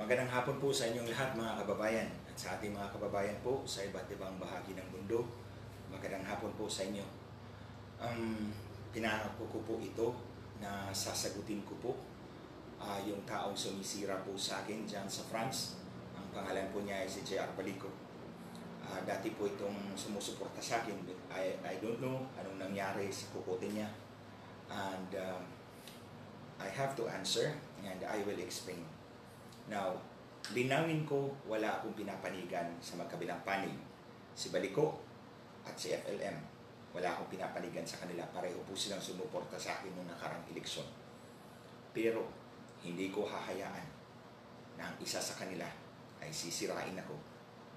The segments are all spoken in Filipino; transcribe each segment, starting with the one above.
Magandang hapon po sa inyong lahat mga kababayan at sa ating mga kababayan po sa iba't ibang bahagi ng mundo. Magandang hapon po sa inyo. Pinangako ko po ito na sasagutin ko po yung taong sumisira po sa akin dyan sa France. Ang pangalan po niya ay si J.R. Balico. Dati po itong sumusuporta sa akin. I don't know anong nangyari sa kukote niya. And I have to answer and I will explain. Now, linawin ko, wala akong pinapanigan sa magkabilang panig. Si Balico at si FLM, wala akong pinapanigan sa kanila. Pareho po silang sumuporta sa akin noong nakarang eleksyon. Pero, hindi ko hahayaan na ang isa sa kanila ay sisirain ako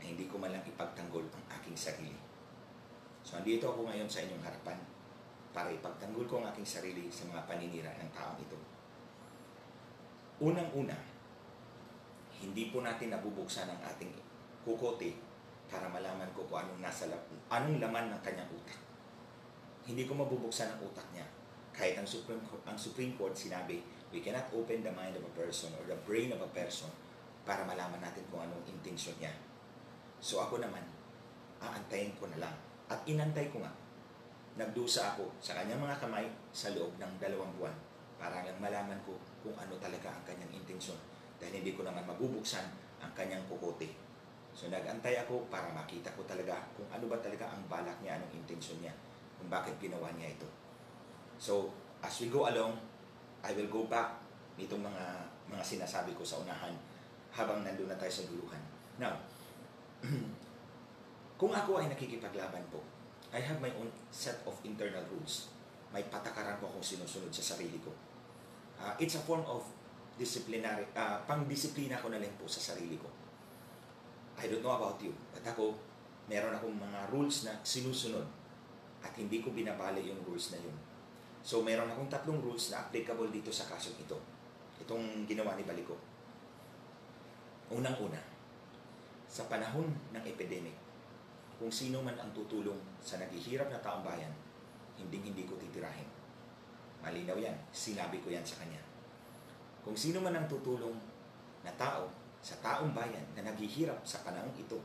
na hindi ko man lang ipagtanggol ang aking sarili. So, andito ako ngayon sa inyong harapan para ipagtanggol ko ang aking sarili sa mga paninira ng taong ito. Unang-una, hindi po natin nabubuksan ang ating kukote para malaman ko kung anong laman ng kanyang utak. Hindi ko mabubuksan ang utak niya. Kahit ang Supreme Court sinabi, we cannot open the mind of a person or the brain of a person para malaman natin kung anong intensyon niya. So ako naman, aantayin ko na lang. At inantay ko nga. Nagdusa ako sa kanyang mga kamay sa loob ng 2 buwan para lang malaman ko kung ano talaga ang kanyang intensyon. Dahil hindi ko naman mabubuksan ang kanyang kukote. So nag-antay ako para makita ko talaga kung ano ba talaga ang balak niya, anong intensyon niya, kung bakit ginawa niya ito. So as we go along, I will go back nitong mga sinasabi ko sa unahan habang nandun na tayo sa duluhan. Now, kung ako ay nakikipaglaban po, I have my own set of internal rules. May patakaran ko kung sinusunod sa sarili ko. It's a form of disciplinary, pang-disiplina ko na lang po sa sarili ko. I don't know about you, but ako, meron akong mga rules na sinusunod at hindi ko binabali yung rules na yun. So, meron akong 3 rules na applicable dito sa kasong ito. Itong ginawa ni Balico. Unang-una, sa panahon ng epidemic, kung sino man ang tutulong sa naghihirap na taong bayan, hindi ko titirahin. Malinaw yan, sinabi ko yan sa kanya. Kung sino man ang tutulong na tao sa taong bayan na naghihirap sa panahong ito,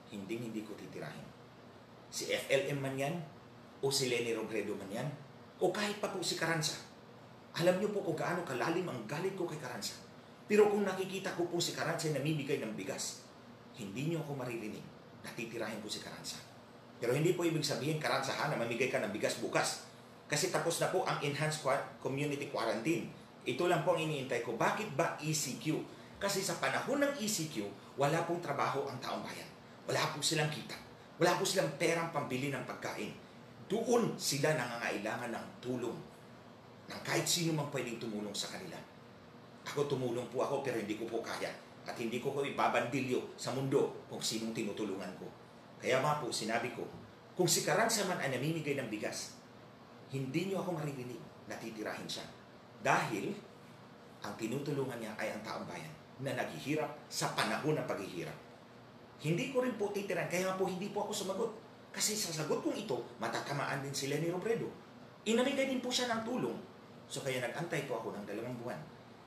hindi ko titirahin. Si FLM man yan, o si Leni Robredo man yan, o kahit pa po si Carranza. Alam niyo po kung gaano kalalim ang galit ko kay Carranza. Pero kung nakikita ko po si Carranza na namimigay ng bigas, hindi niyo ako maririnig na titirahin po si Carranza. Pero hindi po ibig sabihin, Carranza na mamigay ka ng bigas bukas. Kasi tapos na po ang Enhanced Community Quarantine. Ito lang po ang iniintay ko. Bakit ba ECQ? Kasi sa panahon ng ECQ, wala pong trabaho ang taong bayan. Wala po silang kita. Wala po silang perang pambili ng pagkain. Doon sila nangangailangan ng tulong ng kahit sino mang pwedeng tumulong sa kanila. Ako tumulong po ako pero hindi ko po kaya. At hindi ko ibabandilyo sa mundo kung sinong tinutulungan ko. Kaya nga po, sinabi ko, kung si Carranza man ay namimigay ng bigas, hindi niyo ako maririnig na titirahin siya. Dahil ang tinutulungan niya ay ang taong bayan na naghihirap sa panahon ng paghihirap. Hindi ko rin po titirahin, kaya nga po hindi po ako sumagot. Kasi sa sagot kong ito, matatamaan din si Leni Robredo. Inamigay din po siya ng tulong. So kaya nag-antay po ako ng 2 buwan.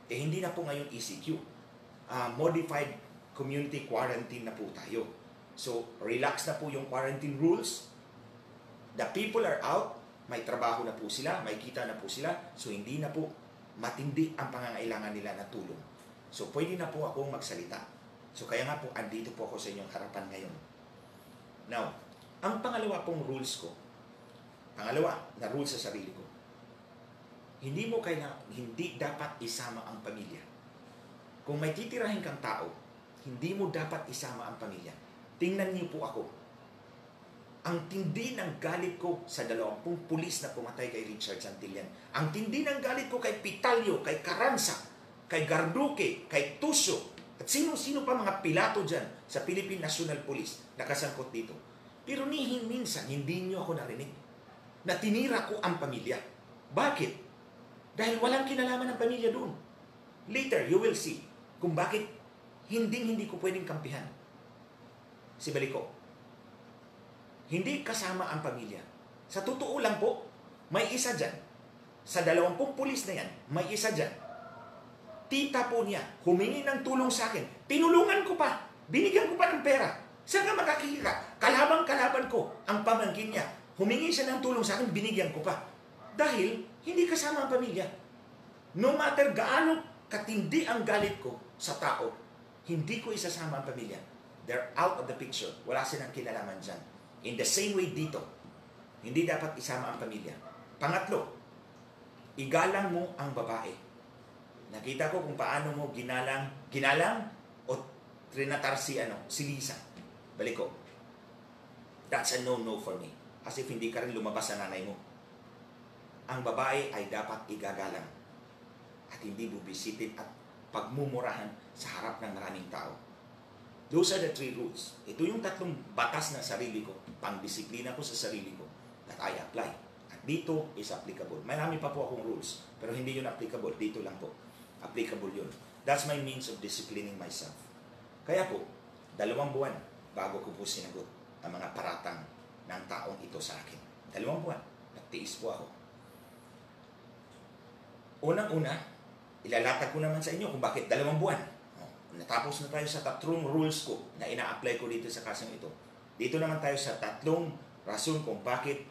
Hindi na po ngayon ECQ. Modified community quarantine na po tayo. So relax na po yung quarantine rules. The people are out. May trabaho na po sila, may kita na po sila. So hindi na po matindi ang pangangailangan nila na tulong. So pwede na po akong magsalita. So kaya nga po, andito po ako sa inyong harapan ngayon. Now, ang pangalawa pong rules ko, pangalawa na rules sa sarili ko, hindi dapat isama ang pamilya. Kung may titirahin kang tao, hindi mo dapat isama ang pamilya. Tingnan niyo po ako. Ang tindi ng galit ko sa 20 pulis na pumatay kay Richard Santillan. Ang tindi ng galit ko kay Pitalio, kay Carranza, kay Garduque, kay Tusio, at sino-sino pa mga pilato dyan sa Philippine National Police na kasangkot dito. Pero minsan, hindi nyo ako narinig na tinira ko ang pamilya. Bakit? Dahil walang kinalaman ng pamilya doon. Later, you will see kung bakit hindi ko pwedeng kampihan si Balico. Hindi kasama ang pamilya. Sa totoo lang po, may isa dyan. Sa 20 pulis na yan, may isa dyan tita po niya, humingi ng tulong sa akin. Tinulungan ko pa. Binigyan ko pa ng pera. Saan ka makakita? Kalabang-kalaban ko ang pamangkin niya. Humingi siya ng tulong sa akin, binigyan ko pa. Dahil hindi kasama ang pamilya. No matter gaano katindi ang galit ko sa tao, hindi ko isasama ang pamilya. They're out of the picture. Wala silang kinalaman dyan. In the same way dito, hindi dapat isama ang pamilya. Pangatlo, igalang mo ang babae. Nakita ko kung paano mo ginalang o trinatar si Lisa. Balik ko. That's a no-no for me. As if hindi ka rin lumabas sa nanay mo. Ang babae ay dapat igagalang at hindi bubisitin at pagmumurahan sa harap ng maraming tao. Those are the 3 rules. Ito yung 3 batas ng sarili ko, pang-disiplina ko sa sarili ko that I apply. At dito is applicable. Marami pa po akong rules, pero hindi yun applicable. Dito lang po. Applicable yun. That's my means of disciplining myself. Kaya po, 2 buwan bago ko po sinagot ang mga paratang ng taong ito sa akin. 2 buwan. Nagtiis po ako. Unang-una, ilalatag ko naman sa inyo kung bakit 2 buwan. Natapos na tayo sa 3 rules ko na ina-apply ko dito sa kasong ito. Dito naman tayo sa 3 rason kung bakit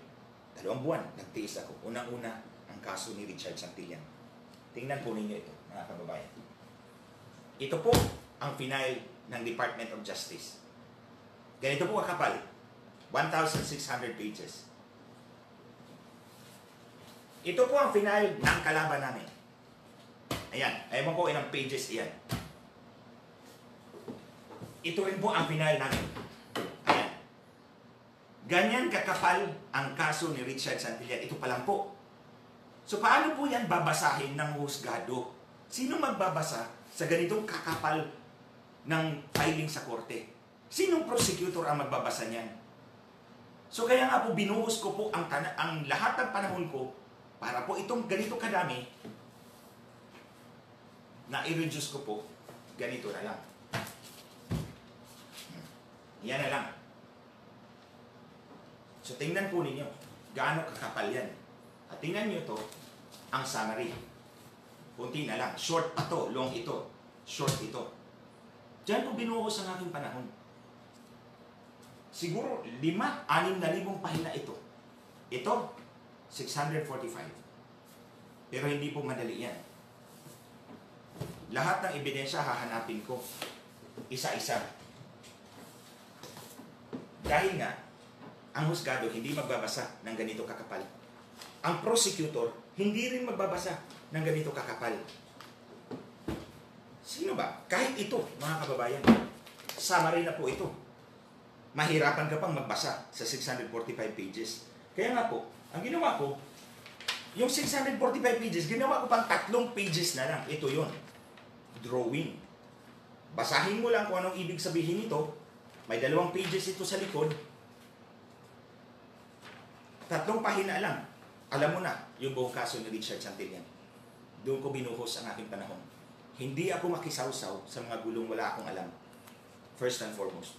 2 buwan nagtiis ako. Unang-una, ang kaso ni Richard Santillan. Tingnan po ninyo ito, mga kababayan. Ito po ang final ng Department of Justice. Ganito po kakapal. 1,600 pages. Ito po ang final ng kalaban namin. Ayan, ewan ko ilang pages iyan. Ito rin po ang final namin. Ayan. Ganyan kakapal ang kaso ni Richard Santillan. Ito pa lang po. So paano po yan babasahin ng husgado? Sino magbabasa sa ganitong kakapal ng filing sa korte? Sinong prosecutor ang magbabasa niyan? So kaya nga po binuhos ko po ang lahat ng panahon ko para po itong ganito kadami na i-reduce ko po ganito na lang. Yan na lang. So tingnan po ninyo gaano kakapal yan. At tingnan nyo to ang summary. Kunti na lang. Short pa to, long ito. Short ito. Diyan po binuhos ang aking panahon. Siguro 5,000-6,000 pahina ito. Ito, 645. Pero hindi po madali yan. Lahat ng ebidensya hahanapin ko. Isa-isa. Dahil nga, ang husgado hindi magbabasa ng ganito kakapal. Ang prosecutor hindi rin magbabasa ng ganito kakapal. Sino ba? Kahit ito, mga kababayan, summary na po ito. Mahirapan ka pang magbasa sa 645 pages. Kaya nga po, ang ginawa ko, yung 645 pages, ginawa ko pang 3 pages na lang. Ito yon, drawing. Basahin mo lang kung anong ibig sabihin nito. May 2 pages ito sa likod. 3 pahina lang. Alam mo na yung buong kaso ni Richard Santillan. Doon ko binuhos ang aking panahon. Hindi ako makisawsaw sa mga gulong wala akong alam. First and foremost.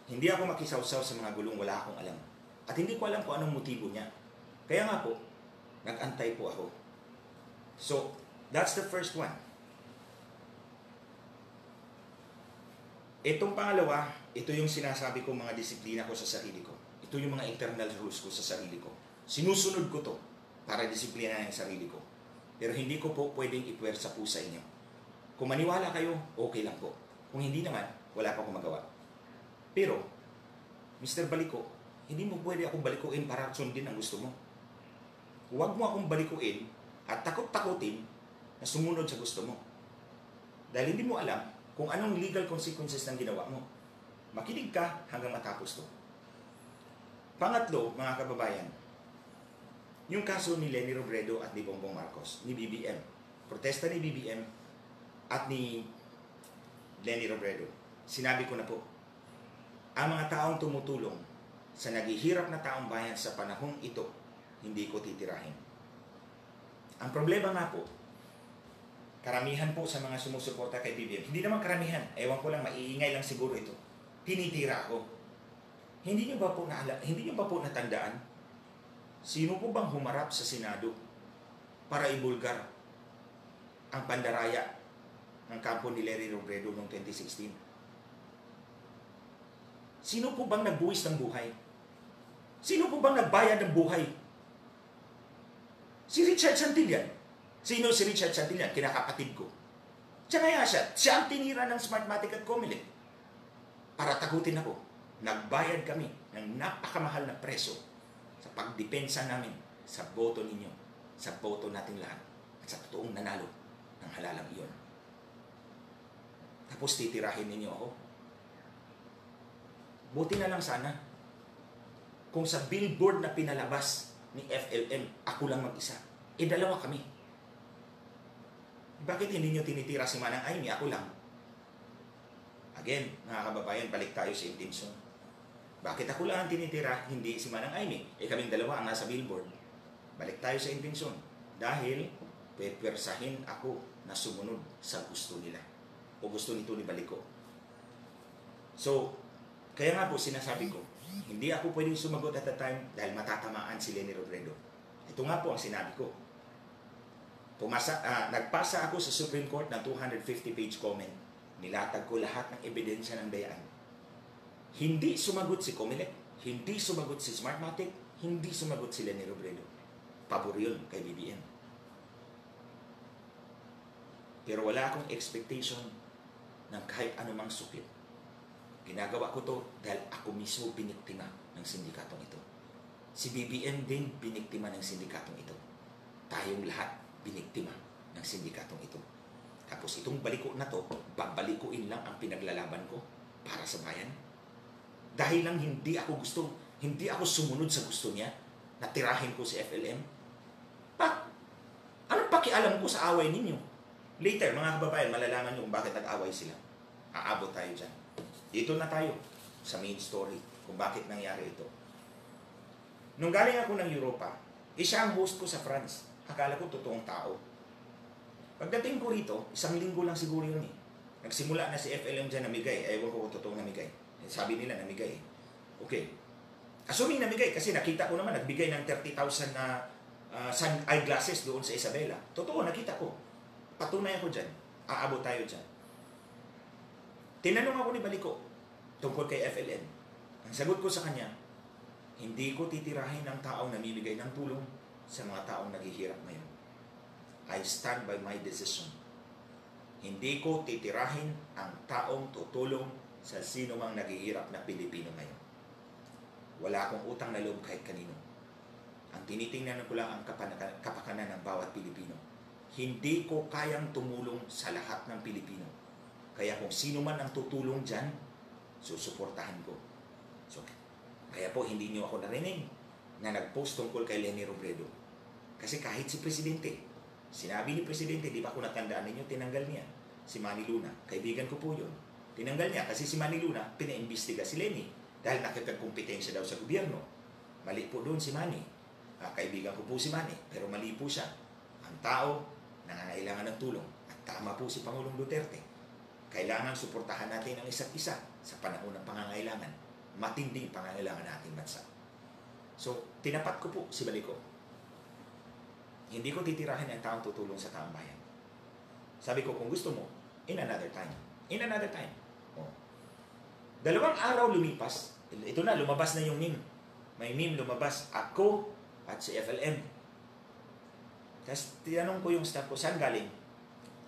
Hindi ako makisawsaw sa mga gulong wala akong alam. At hindi ko alam kung anong motibo niya. Kaya nga po, nag-antay po ako. So, that's the first one. Itong pangalawa, ito yung sinasabi ko mga disiplina ko sa sarili ko. Ito yung mga internal rules ko sa sarili ko. Sinusunod ko to para disiplina yung sarili ko. Pero hindi ko po pwedeng ipwersa po sa inyo. Kung maniwala kayo, okay lang po. Kung hindi naman, wala pa akong magawa. Pero, Mr. Baliko, hindi mo pwede akong balikuin para sundin ang gusto mo. Huwag mo akong balikuin at takot-takutin na sumunod sa gusto mo. Dahil hindi mo alam kung anong legal consequences ng ginawa mo. Makinig ka hanggang matapos to. Pangatlo, mga kababayan, yung kaso ni Leni Robredo at ni Bongbong Marcos, ni BBM. Protesta ni BBM at ni Leni Robredo. Sinabi ko na po, ang mga taong tumutulong sa naghihirap na taong bayan sa panahong ito, hindi ko titirahin. Ang problema nga po, karamihan po sa mga sumusuporta kay BBM, hindi naman karamihan, ewan ko lang, maiingay lang siguro ito, tinitira ako. Hindi niyo ba po natandaan? Sino po bang humarap sa Senado para ibulgar ang pandaraya ng kampo ni Lenny Robredo noong 2016? Sino po bang nagbuwis ng buhay? Sino po bang nagbayad ng buhay? Si Richard Santillan. Sino si Richard Santillan? Kinakapatid ko. Siya kaya siya. Siya ang tinira ng Smartmatic at Comelec. Para tagutin ako. Nagbayad kami ng napakamahal na preso sa pagdepensa namin sa boto ninyo, sa boto nating lahat, at sa totoong nanalo ng halalang iyon. Tapos titirahin ninyo ako. Buti na lang sana kung sa billboard na pinalabas ni FLM, ako lang mag-isa. Dalawa kami. Bakit hindi nyo tinitira si Manang Aimee? Ako lang. Again, mga kababayan, balik tayo sa intensyon. Bakit ako lang ang tinitira, hindi si Manang Aimee? Kaming dalawa ang nasa billboard. Balik tayo sa intensyon. Dahil, pwersahin ako na sumunod sa gusto nila. O gusto nito ni Baliko. So, kaya nga po sinasabi ko, hindi ako pwedeng sumagot at the time dahil matatamaan si Lenny Robredo. Ito nga po ang sinabi ko. Nagpasa ako sa Supreme Court ng 250-page comment. Nilatag ko lahat ng ebidensya ng dayaan. Hindi sumagot si Comelec, hindi sumagot si Smartmatic, hindi sumagot si Lenny Robredo. Pabor yun kay BBM. Pero wala akong expectation ng kahit anumang suklit. Ginagawa ko to dahil ako mismo biniktima ng sindikatong ito. Si BBM din biniktima ng sindikatong ito. Tayong lahat biniktima ng sindikatong ito. Tapos itong baliko na to, babalikuin lang ang pinaglalaban ko para sa bayan. Dahil lang hindi ako sumunod sa gusto niya, na tirahin ko si FLM. Anong pakialam ko sa away ninyo? Later, mga kababayan, malalaman nyo kung bakit nag-away sila. Aabot tayo dyan. Dito na tayo sa main story kung bakit nangyari ito. Nung galing ako ng Europa, siya ang host ko sa France. Akala ko totoong tao. Pagdating ko rito, 1 linggo lang siguro yun eh. Nagsimula na si FLM dyan namigay. Ewan ko kung totoong namigay. Sabi nila namigay. Okay. Assuming namigay kasi nakita ko naman nagbigay ng 30,000 na sun eyeglasses doon sa Isabela. Totoo, nakita ko. Patunay ako dyan. Aabot tayo dyan. Tinanong ako ni Baliko tungkol kay FLM. Ang sagot ko sa kanya, hindi ko titirahin ang taong namimigay ng tulong sa mga taong naghihirap ngayon. I stand by my decision. Hindi ko titirahin ang taong tutulong sa sino mang naghihirap na Pilipino ngayon. Wala akong utang na loob kahit kanino. Ang tinitingnan ko lang ang kapakanan ng bawat Pilipino. Hindi ko kayang tumulong sa lahat ng Pilipino. Kaya kung sino man ang tutulong dyan, susuportahan ko. So, kaya po hindi niyo ako narinig na nag-post tungkol kay Lenny Robredo. Kasi kahit si Presidente, sinabi ni Presidente, di ba kung natandaan ninyo, tinanggal niya si Manny Luna. Kaibigan ko po yun. Tinanggal niya kasi si Manny Luna, pinaimbestiga si Lenny dahil nakikagkompetensya daw sa gobyerno. Mali po doon si Manny. Kaibigan ko po si Manny, pero mali po siya. Ang tao, nangangailangan ng tulong. At tama po si Pangulong Duterte. Kailangan suportahan natin ang isa't isa sa panahon ng pangangailangan. Matinding pangangailangan ng ating bansa. So, tinapat ko po si Baliko. Hindi ko titirahin ang taong tutulong sa taong bayan. Sabi ko, kung gusto mo, in another time. In another time. Oh. 2 araw lumipas. Ito na, lumabas na yung meme. May meme lumabas. Ako at si FLM. Tapos, tinanong ko yung staff ko, saan galing?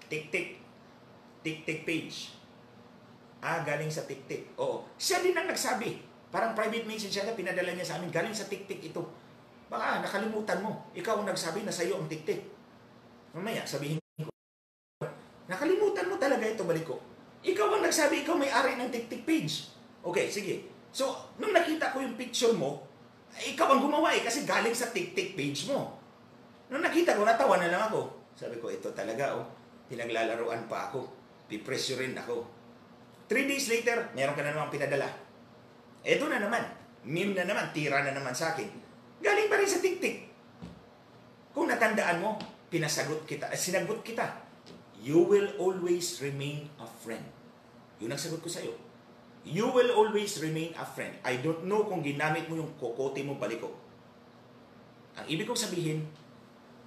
Tik-tik. Tik-tik page. Galing sa tik-tik. Oo. Siya din ang nagsabi. Parang private message siya na pinadala niya sa amin. Galing sa tik-tik ito. Baka nakalimutan mo. Ikaw ang nagsabi na sa'yo ang tik-tik. Mamaya, sabihin ko. Nakalimutan mo talaga ito, Baliko. Ikaw ang nagsabi, ikaw may-ari ng tik-tik page. Okay, sige. So, nung nakita ko yung picture mo, ikaw ang gumawa kasi galing sa tik-tik page mo. Nung nakita ko, natawa na lang ako. Sabi ko, ito talaga, pinaglalaruan pa ako. Pipresyo rin ako. 3 days later, meron ka na naman pinadala. Ito na naman. Meme na naman. Tira na naman sa akin. Galing pa rin sa tik-tik. Kung natandaan mo, sinagot kita. You will always remain a friend. Yun ang sagot ko sa'yo. You will always remain a friend. I don't know kung ginamit mo yung kokote mo, Baliko. Ang ibig kong sabihin,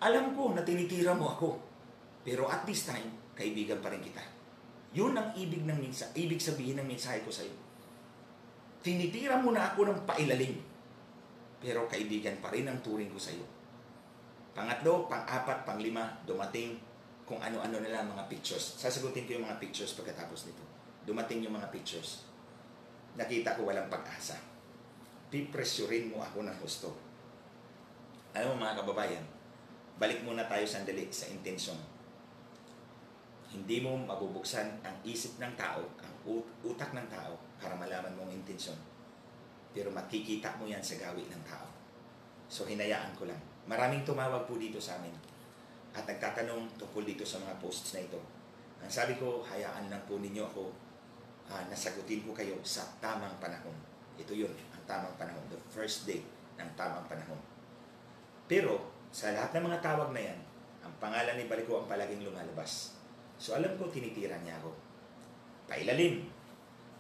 alam ko na tinitira mo ako. Pero at this time, kaibigan pa rin kita. Yun ang ibig sabihin ng mensahe ko sa iyo. Tinitira mo na ako ng pailalim, pero kaibigan pa rin ang turing ko sa iyo. Pangatlo, pang-apat, pang-lima, dumating kung ano-ano nila mga pictures. Sasagutin ko yung mga pictures pagkatapos nito. Dumating yung mga pictures. Nakita ko walang pag-asa. Pipresyurin mo ako ng gusto. Alam mo mga kababayan, balik muna tayo sandali sa intensyon. Hindi mo mabubuksan ang isip ng tao, ang utak ng tao para malaman mong intensyon. Pero makikita mo yan sa gawi ng tao. So hinayaan ko lang. Maraming tumawag po dito sa amin at nagtatanong tungkol dito sa mga posts na ito. Ang sabi ko, hayaan lang po ninyo ako, nasagutin ko kayo sa tamang panahon. Ito yun, ang tamang panahon. The first day ng tamang panahon. Pero, sa lahat ng mga tawag na yan, ang pangalan ni Balico ang palaging lumalabas. So, alam ko, tinitira niya ako. Pailalim.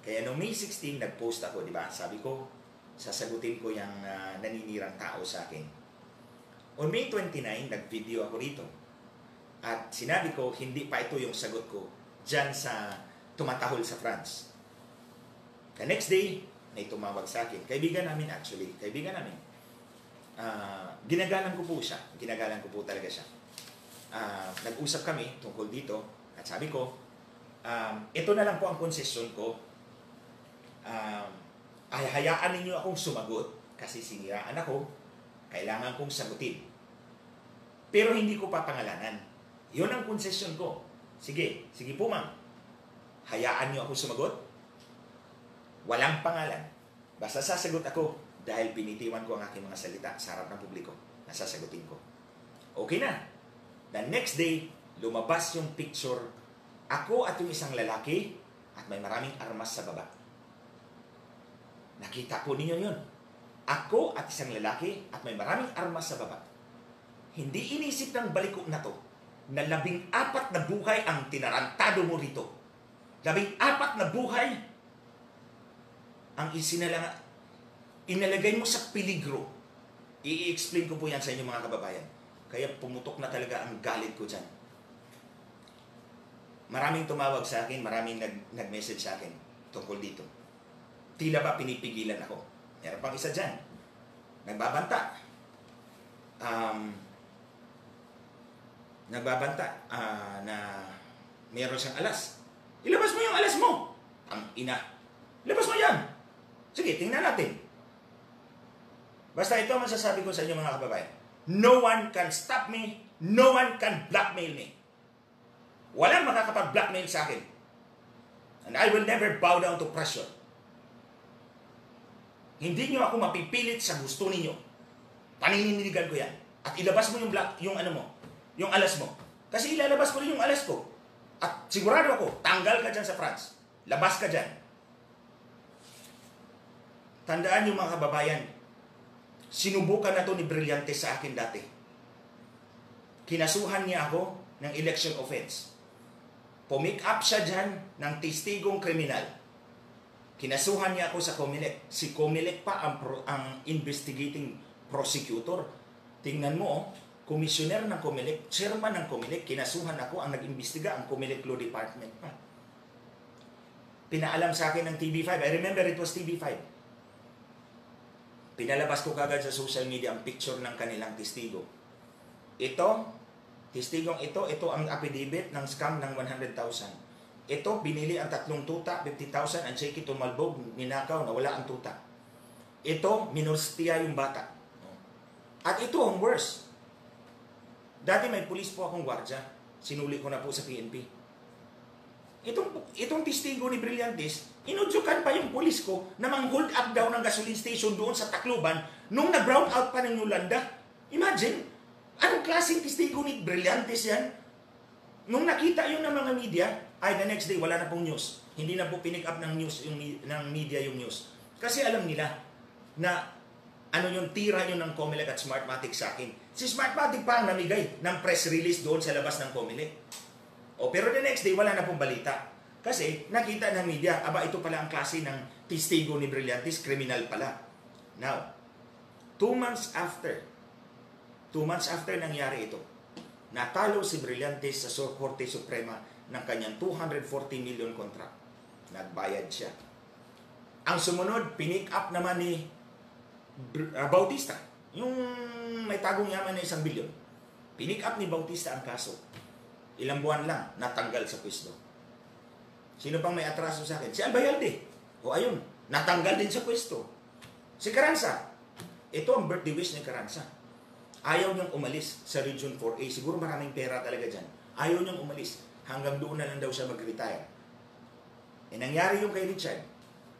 Kaya noong May 16, nag-post ako, di ba? Sabi ko, sasagutin ko yung naninirang tao sa akin. On May 29, nag-video ako rito. At sinabi ko, hindi pa ito yung sagot ko dyan sa tumatahol sa France. The next day, may tumawag sa akin. Kaibigan namin actually. Kaibigan namin. Ginagalang ko po siya. Ginagalang ko po talaga siya. Nag-usap kami tungkol dito. At sabi ko, ito na lang po ang konsesyon ko. Hayaan ninyo akong sumagot kasi siniraan ako. Kailangan kong sagutin. Pero hindi ko papangalanan. Yun ang konsesyon ko. Sige po ma'am. Hayaan niyo ako sumagot. Walang pangalan. Basta sasagot ako dahil binitiwan ko ang aking mga salita sa harap ng publiko. Nasasagutin ko. Okay na. The next day, lumabas yung picture. Ako at yung isang lalaki at may maraming armas sa baba. Nakita po ninyo yun. Ako at isang lalaki at may maraming armas sa baba. Hindi inisip ng Balico na to na 14 na buhay ang tinarantado mo rito. 14 na buhay ang inalagay mo sa peligro. I-explain ko po yan sa inyo mga kababayan. Kaya pumutok na talaga ang galit ko dyan. Maraming tumawag sa akin, maraming nag-message sa akin tungkol dito. Tila ba pinipigilan ako? Meron pang isa dyan. Nagbabanta. Na meron siyang alas. Ilabas mo yung alas mo. Ang ina. Ilabas mo yan. Sige, tingnan natin. Basta ito ang masasabi ko sa inyo mga kababayan. No one can stop me. No one can blackmail me. Walang makakapag-blackmail sa akin. And I will never bow down to pressure. Hindi nyo ako mapipilit sa gusto ninyo. Panininigan ko yan. At ilabas mo yung alas mo. Kasi ilalabas ko rin yung alas ko. At sigurado ako, tanggal ka dyan sa France. Labas ka dyan. Tandaan nyo mga kababayan, sinubukan na to ni Brillantes sa akin dati. Kinasuhan niya ako ng election offense. Pumick up siya dyan ng testigong kriminal. Kinasuhan niya ako sa Comelec. Si Comelec pa ang investigating prosecutor. Tingnan mo, commissioner ng Comelec, chairman ng Comelec, kinasuhan ako, ang nag-imbestiga ang Comelec Law Department pa. Pinaalam sa akin ng TV5. I remember it was TV5. Pinalabas ko kagad sa social media ang picture ng kanilang testigo. Testigong ito ang affidavit ng scam ng 100,000. Ito, binili ang 3 tuta, 50,000, ang cheque tumalbog, ninakaw, nawala ang tuta. Ito, minolestia yung bata. At ito ang worst. Dati may pulis po akong gwardya. Sinuli ko na po sa PNP. Itong testigo ni Brillantes, inudyukan pa yung pulis ko na mang-hold up daw ng gasoline station doon sa Tacloban nung nag-brown out pa ng Yolanda. Imagine, anong klaseng testigo ni Brillantes yan? Nung nakita yun ng mga media, the next day, wala na pong news. Hindi na po pinick up ng media yung news. Kasi alam nila na yung tira yun ng Comelec at Smartmatic sa akin. Si Smartmatic pa ang namigay ng press release doon sa labas ng Comelec. Pero the next day, wala na pong balita. Kasi nakita ng media, ito pala ang klase ng testigo ni Brillantes, criminal pala. Now, 2 months after nangyari ito, Natalo si Brillantes sa Korte Suprema ng kanyang 240 million contract. Nagbayad siya. Ang sumunod, pinick up naman ni Bautista. Yung may tagong yaman na 1 bilyon. Pinick up ni Bautista ang kaso. Ilang buwan lang, natanggal sa pwesto. Sino pang may atraso sa akin? Si Albayalde. O ayun, natanggal din sa pwesto. Si Carranza. Ito ang birthday wish ni Carranza. Ayaw niyang umalis sa Region 4A. Siguro maraming pera talaga dyan. Ayaw niyang umalis. Hanggang doon na lang daw siya mag-retire. E nangyari yung kay Richard.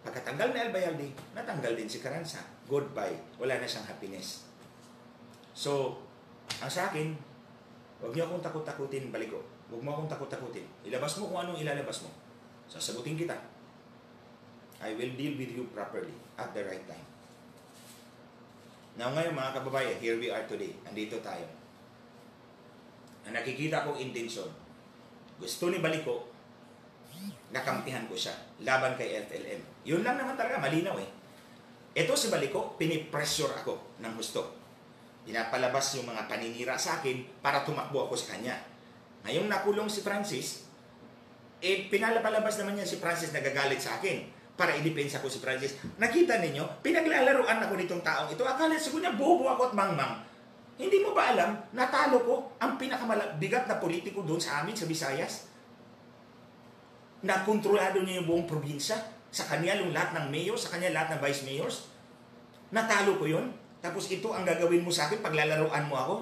Pagkatanggal ni Albayalde, natanggal din si Carranza. Goodbye. Wala na siyang happiness. So, ang sa akin, huwag niyo akong takot-takutin, Baliko. Huwag mo akong takot-takutin. Ilabas mo kung anong ilalabas mo. Sasagutin kita. I will deal with you properly at the right time. Now ngayon mga kababayan, here we are today. Andito tayo. Ang nakikita kong intensyon, gusto ni Baliko, nakampihan ko siya laban kay FLM. Yun lang naman talaga, malinaw eh. Ito si Baliko, pinipressure ako ng gusto. Pinapalabas yung mga paninira sa akin para tumakbo ako sa kanya. Ngayong nakulong si Francis, pinalabas naman niya si Francis nagagalit sa akin para idepensa ko si Francis. Nakita ninyo, pinaglalaruan ako nitong taong ito. Akala siguro niya bobo ako at mangmang. Hindi mo ba alam, natalo ko ang pinakamabigat na politiko doon sa amin, sa Visayas? Nakontrolado niya yung buong probinsya. Sa kanya yung lahat ng mayor, sa kanya lahat ng vice mayors. Natalo ko yun. Tapos ito ang gagawin mo sa akin, paglalaruan mo ako.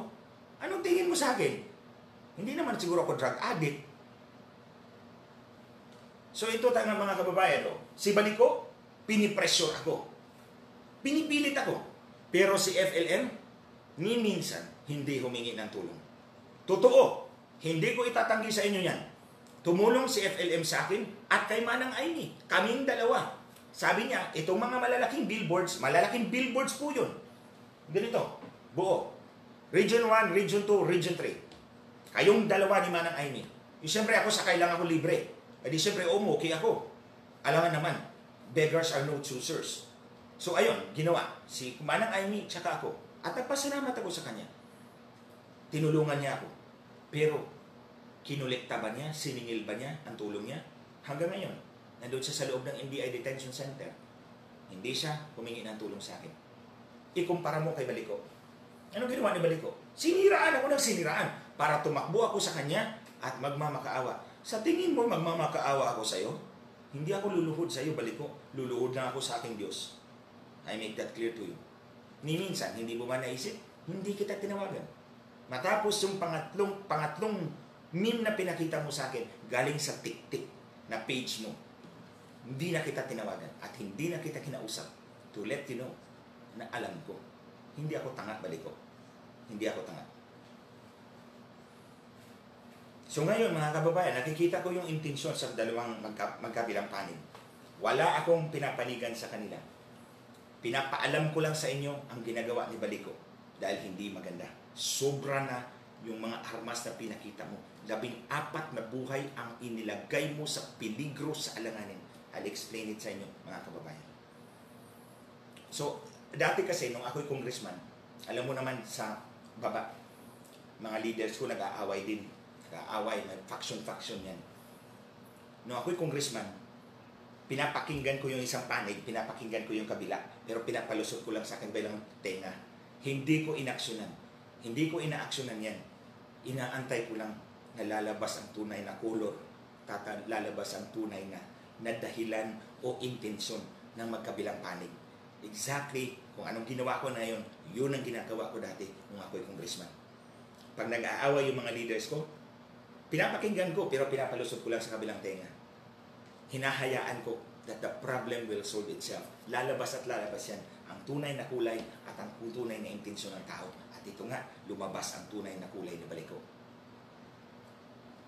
Anong tingin mo sa akin? Hindi naman siguro ako drug addict. So ito tayo ng mga kababayan. Si Baliko, pinipressure ako. Pinipilit ako. Pero si FLM, ni minsan, hindi humingi ng tulong. Totoo, hindi ko itatanggi sa inyo yan. Tumulong si FLM sa akin at kay Manang Aimee. Kaming dalawa. Sabi niya, itong mga malalaking billboards po yun. Ganito, buo. Region 1, Region 2, Region 3. Kayong dalawa ni Manang Aimee. Siyempre ako, sakay lang ako libre. E di siyempre, okay ako. Alangan naman, beggars are no choosers. So ayun, ginawa. Si Manang Aimee, tsaka ako. At nagpasalamat ako sa kanya. Tinulungan niya ako. Pero, kinulekta ba niya? Siningil ba niya ang tulong niya? Hanggang ngayon, nandun siya sa loob ng NBI Detention Center. Hindi siya humingi ng tulong sa akin. Ikumpara mo kay Baliko. Anong ginawa ni Baliko? Siniraan ako ng siniraan para tumakbo ako sa kanya at magmamakaawa. Sa tingin mo, magmamakaawa ako sa iyo? Hindi ako luluhod sa iyo, Baliko. Luluhod lang ako sa aking Diyos. I make that clear to you. Ni minsan, hindi mo ba naisip? Hindi kita tinawagan. Matapos yung pangatlong meme na pinakita mo sa akin, galing sa TikTok na page mo, hindi na kita tinawagan at hindi na kita kinausap to let you know na alam ko. Hindi ako tanga, Baliko. Hindi ako tanga. So ngayon, mga kababayan, nakikita ko yung intensyon sa dalawang magkabilang panig. Wala akong pinapanigan sa kanila. Pinapaalam ko lang sa inyo ang ginagawa ni Baliko dahil hindi maganda. Sobra na yung mga armas na pinakita mo. 14 na buhay ang inilagay mo sa peligro sa alanganin. I'll explain it sa inyo, mga kababayan. So, dati kasi, nung ako'y congressman, alam mo naman sa baba, mga leaders ko nag-aaway din. Nag-aaway, may faction yan. Nung ako'y congressman, pinapakinggan ko yung isang panig, pinapakinggan ko yung kabila, pero pinapalusot ko lang sa akin bilang tenga. Hindi ko inaksyonan. Hindi ko inaaksyonan yan. Inaantay ko lang na lalabas ang tunay na kolor, lalabas ang tunay na dahilan o intensyon ng magkabilang panig. Exactly kung anong ginawa ko na yun, yun ang ginagawa ko dati nung ako'y congressman. Pag nag-aaway yung mga leaders ko, pinapakinggan ko pero pinapalusot ko lang sa kabilang tenga. Hinahayaan ko that the problem will solve itself. Lalabas at lalabas yan ang tunay na kulay at ang tunay na intensyon ng tao. At ito nga, lumabas ang tunay na kulay ni Baliko.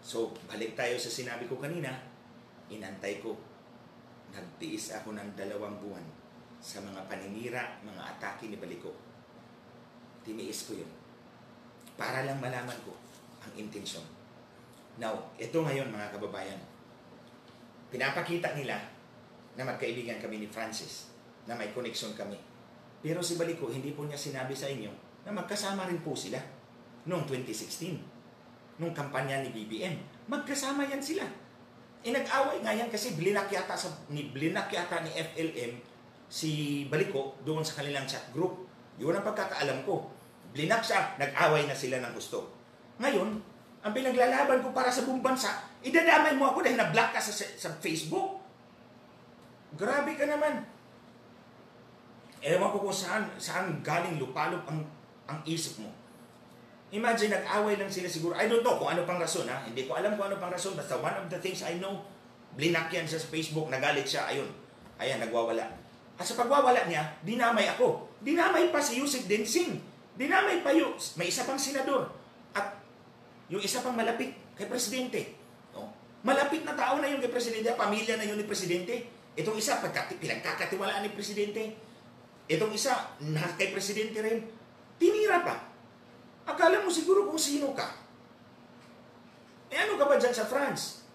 So, balik tayo sa sinabi ko kanina, inantay ko. Nagtiis ako ng 2 buwan sa mga paninira, mga atake ni Baliko. Tiniis ko yun. Para lang malaman ko ang intensyon. Now, ito ngayon mga kababayan, pinapakita nila na magkaibigan kami ni Francis, na may connection kami. Pero si Baliko, hindi po niya sinabi sa inyo na magkasama rin po sila noong 2016. nung kampanya ni BBM. Magkasama yan sila. Nag-away nga yan kasi blinak yata ni FLM si Baliko doon sa kanilang chat group. Yun ang pagkakaalam ko. Blinak siya, nag-away na sila ng gusto. Ngayon, ang pinaglalaban ko para sa buong bansa, idadamay mo ako dahil na-block ka sa Facebook. Grabe ka naman. Ewan ko kung saan galing lupalop ang isip mo. Imagine, nag-away lang sila siguro. I don't know kung ano pang rason, ha? Hindi ko alam kung ano pang rason. Basta one of the things I know, blinak yan siya sa Facebook, nagalit siya, ayun. Ayan, nagwawala. At sa pagwawala niya, dinamay ako. Dinamay pa si Yusek Densing. Dinamay pa yung, may isa pang senador. At yung isa pang malapit kay Presidente. No? Malapit na tao na yun kay Presidente, pamilya na yun ni Presidente. Itong isa, pinagkakatiwalaan ni Presidente. Itong isa, kay Presidente rin, tinira pa. Akala mo siguro kung sino ka. Ano ka ba dyan sa France?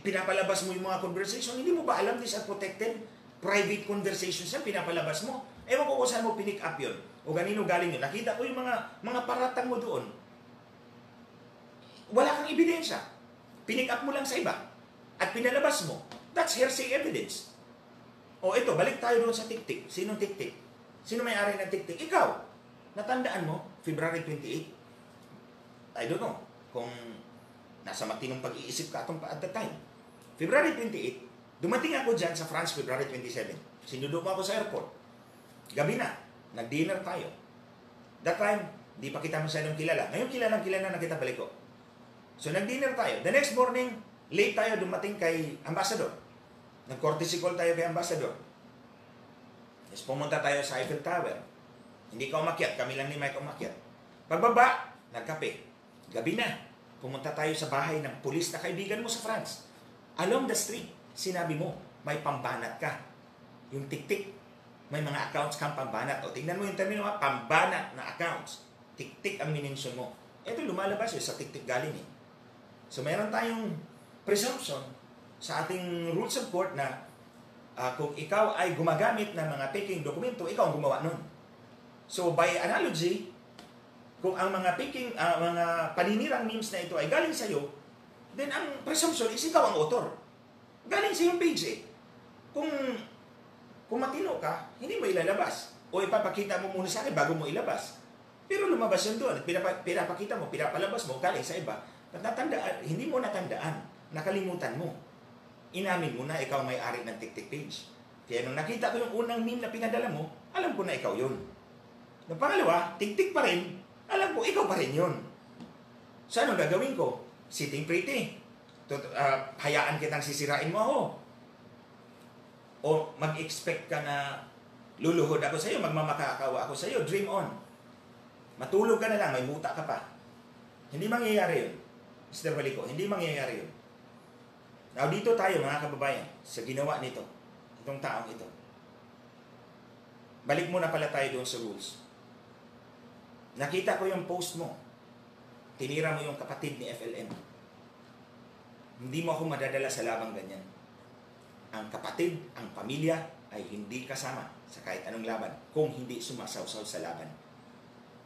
Pinapalabas mo yung mga conversation, hindi mo ba alam these are protected? Private conversations yan, pinapalabas mo. Ewan ko kung saan mo pinick up yun. O ganino galing yun. Nakita ko yung mga paratang mo doon. Wala kang ebidensya. Pinick up mo lang sa iba. At pinalabas mo. That's hearsay evidence. O ito, balik tayo doon sa TikTok. Sinong TikTok? Sino may-ari ng TikTok? Ikaw. Natandaan mo, February 28? I don't know kung nasa matinong pag-iisip ka at the time. February 28, dumating ako dyan sa France February 27. Sinundo mo ako sa airport. Gabi na, nag-dinner tayo. That time, di pa kita masyadong kilala. Ngayon kilala na kita balik ko. So nag-dinner tayo. The next morning, late tayo dumating kay Ambassador. Nag-courtesy call tayo kay Ambassador. Yes, pumunta tayo sa Eiffel Tower. Hindi ka umakyat, kami lang ni Mike umakyat. Pagbaba, nagkape. Gabi na, pumunta tayo sa bahay ng pulis na kaibigan mo sa France. Along the street, sinabi mo, may pambanat ka. Yung tik-tik, may mga accounts kang pambanat. O tingnan mo yung termino, pambanat na accounts. Tik-tik ang minensyon mo. Ito lumalabas yun, sa tik-tik galing eh. So meron tayong presumption sa ating rules of court na kung ikaw ay gumagamit ng mga faking dokumento, ikaw ang gumawa nun. So by analogy, kung ang mga mga paninirang memes na ito ay galing sa iyo, then ang presumption is ikaw ang author. Galing sa iyong page eh. Kung matino ka, hindi mo ilalabas. O ipapakita mo muna sa akin bago mo ilabas. Pero lumabas yun doon. Pinapakita mo, pinapalabas mo, galing sa iba. Hindi mo natandaan. Nakalimutan mo. Inamin mo na ikaw may-ari ng TikTok page. Kaya nung nakita ko yung unang meme na pinadala mo, alam ko na ikaw yun. Yung pangalawa, tik-tik pa rin, alam ko, ikaw pa rin yun. So, anong gagawin ko? Sitting pretty. Hayaan kitang sisirain mo ako. O mag-expect ka na luluhod ako sa iyo, magmamakakawa ako sa iyo, dream on. Matulog ka na lang, may muta ka pa. Hindi mangyayari yun. Mr. Baliko, hindi mangyayari yun. Now, dito tayo, mga kababayan, sa ginawa nito, itong taong ito. Balik muna pala tayo doon sa rules. Nakita ko yung post mo. Tinira mo yung kapatid ni FLM. Hindi mo ako madadala sa labang ganyan. Ang kapatid, ang pamilya ay hindi kasama sa kahit anong laban kung hindi sumasawsaw sa laban.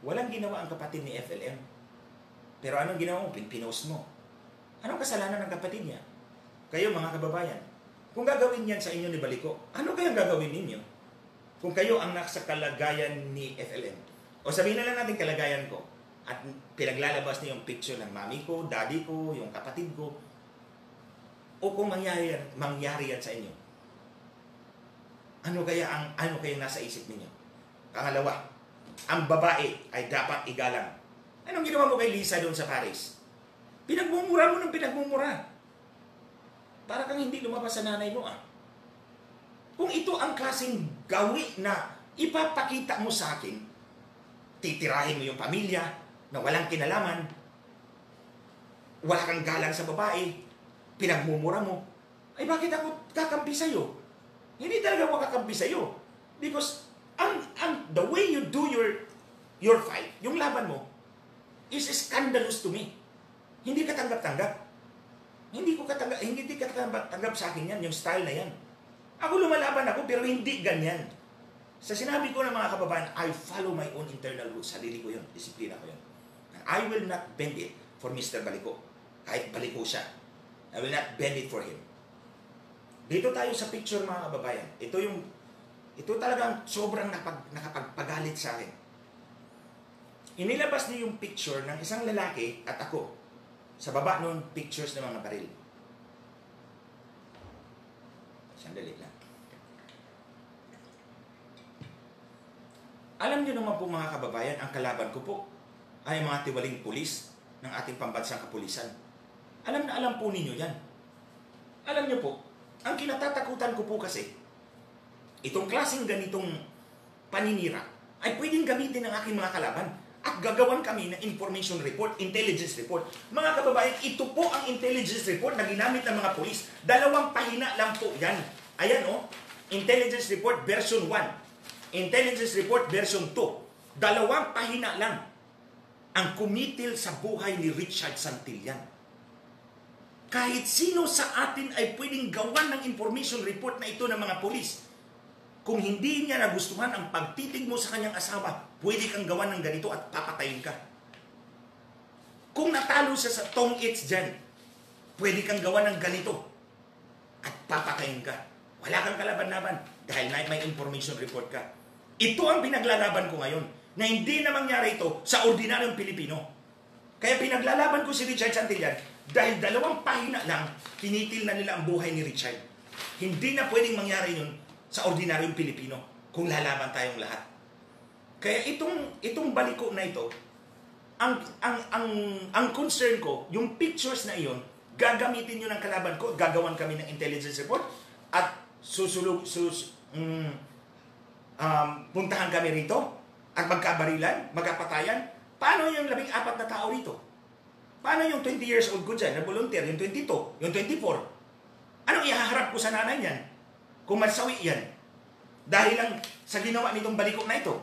Walang ginawa ang kapatid ni FLM. Pero anong ginawa mo? Pinost mo. Anong kasalanan ng kapatid niya? Kayo mga kababayan, kung gagawin yan sa inyo ni Baliko, ano kayang gagawin ninyo? Kung kayo ang nasa kalagayan ni FLM. O sabihin na lang natin kalagayan ko. At pinaglalabas niyo yung picture ng mami ko, daddy ko, yung kapatid ko. O kung mangyari yan sa inyo. Ano kaya nasa isip niyo? Pangalawa, ang babae ay dapat igalang. Anong ginawa mo kay Lisa doon sa Paris? Pinagmumura mo ng pinagmumura. Para kang hindi lumabas sa nanay mo ah. Kung ito ang klaseng gawi na ipapakita mo sa akin, titirahin mo yung pamilya na walang kinalaman, wala kang galang sa babae, pinagmumura mo, ay bakit ako kakampi sa'yo? Hindi talaga ako kakampi sa'yo. Because the way you do your fight, yung laban mo, is scandalous to me. Hindi ka tanggap-tanggap. Hindi ka tanggap sa akin yan, yung style na yan. Ako lumalaban ako, pero hindi ganyan. Sa sinabi ko ng mga kababayan, I follow my own internal rules. Sarili ko yun. Disiplina ko yun. I will not bend it for Mr. Baliko. Kahit baliko siya. I will not bend it for him. Dito tayo sa picture, mga kababayan. Ito talagang sobrang nakapagpagalit sa akin. Inilabas niya yung picture ng isang lalaki at ako. Sa baba nun, pictures ng mga baril. Sandali lang. Alam niyo naman po, mga kababayan, ang kalaban ko po ay mga tiwaling pulis ng ating pambansang kapulisan. Alam na alam po ninyo yan. Alam niyo po, ang kinatatakutan ko po kasi, itong klaseng ganitong paninira ay pwedeng gamitin ng aking mga kalaban at gagawan kami ng information report, intelligence report. Mga kababayan, ito po ang intelligence report na ginamit ng mga pulis. 2 pahina lang po yan. Ayan o, intelligence report version 1. Intelligence report version 2. 2 pahina lang ang kumitil sa buhay ni Richard Santillan. Kahit sino sa atin ay pwedeng gawan ng information report na ito ng mga pulis. Kung hindi niya nagustuhan ang pagtitig mo sa kanyang asawa, pwede kang gawan ng ganito at papatayin ka. Kung natalo siya sa tong its dyan, pwede kang gawan ng ganito at papatayin ka. Wala kang kalaban-laban dahil may information report ka. Ito ang pinaglalaban ko ngayon na hindi na mangyari ito sa ordinaryong Pilipino. Kaya pinaglalaban ko si Richard Santillan dahil 2 pahina lang kinitil na nila ang buhay ni Richard. Hindi na pwedeng mangyari yun sa ordinaryong Pilipino kung lalaban tayong lahat. Kaya itong baliko na ito, ang concern ko, yung pictures na iyon, gagamitin nyo ng kalaban ko, gagawan kami ng intelligence report at puntahan kami rito at magkabarilan, magkapatayan. Paano yung 14 na tao rito? Paano yung 20 years old ko dyan na volunteer, yung 22, yung 24? Anong ihaharap ko sa nanay niyan kung masawi yan? Dahil lang sa ginawa nitong baliko na ito.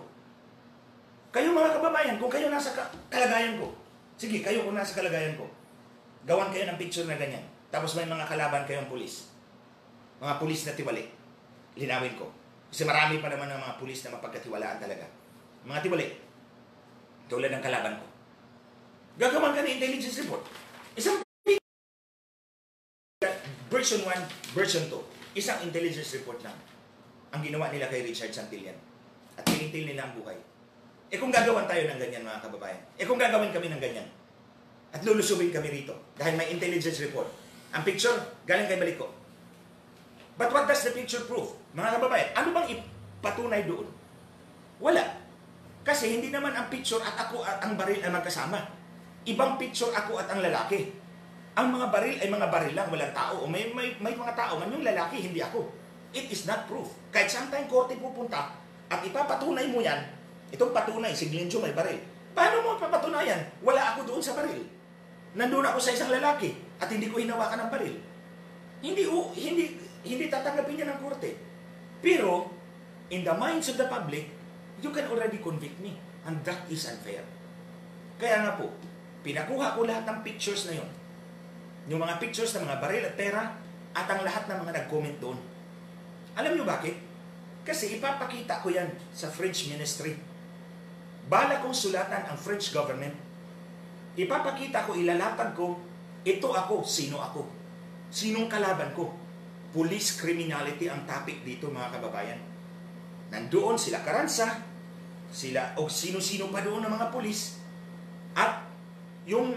Kayo, mga kababayan, kung kayo nasa kalagayan ko, sige, kayo kung nasa kalagayan ko, gawan kayo ng picture na ganyan. Tapos may mga kalaban kayong pulis. Mga pulis na tiwali. Linawin ko. Kasi marami pa naman ng mga pulis na mapagkatiwalaan talaga. Mga tiwali. Tulad ng kalaban ko. Gagawan ka ng intelligence report. Isang version 1, version 2. Isang intelligence report lang. Ang ginawa nila kay Richard Santillan. At tinitil nila ang buhay. Kung gagawan tayo ng ganyan, mga kababayan. Kung gagawin kami ng ganyan. At lulusubin kami rito. Dahil may intelligence report. Ang picture, galing kay Baliko. But what does the picture prove? Mga kababayan, ano bang ipatunay doon? Wala. Kasi hindi naman ang picture at ako at ang baril ay magkasama. Ibang picture ako at ang lalaki. Ang mga baril ay mga baril lang, walang tao. O may mga tao man yung lalaki, hindi ako. It is not proof. Kahit saan tayong korte pupunta at ipapatunay mo yan, itong patunay, si Glenjo may baril. Paano mo papatunayan? Wala ako doon sa baril. Nandun ako sa isang lalaki at hindi ko hinawakan ng baril. Hindi tatanggapin niya ng korte. Pero, in the minds of the public, you can already convict me. And that is unfair. Kaya nga po, pinakuha ko lahat ng pictures na yon. Yung mga pictures ng mga baril at pera at ang lahat ng mga nag-comment doon. Alam niyo bakit? Kasi ipapakita ko yan sa French ministry. Bala kong sulatan ang French government. Ipapakita ko, ilalatag ko, ito ako, sino ako. Sinong kalaban ko. Police criminality ang topic dito, mga kababayan. Nandoon sila Karansa, sila o sino-sino pa doon ng mga pulis, at yung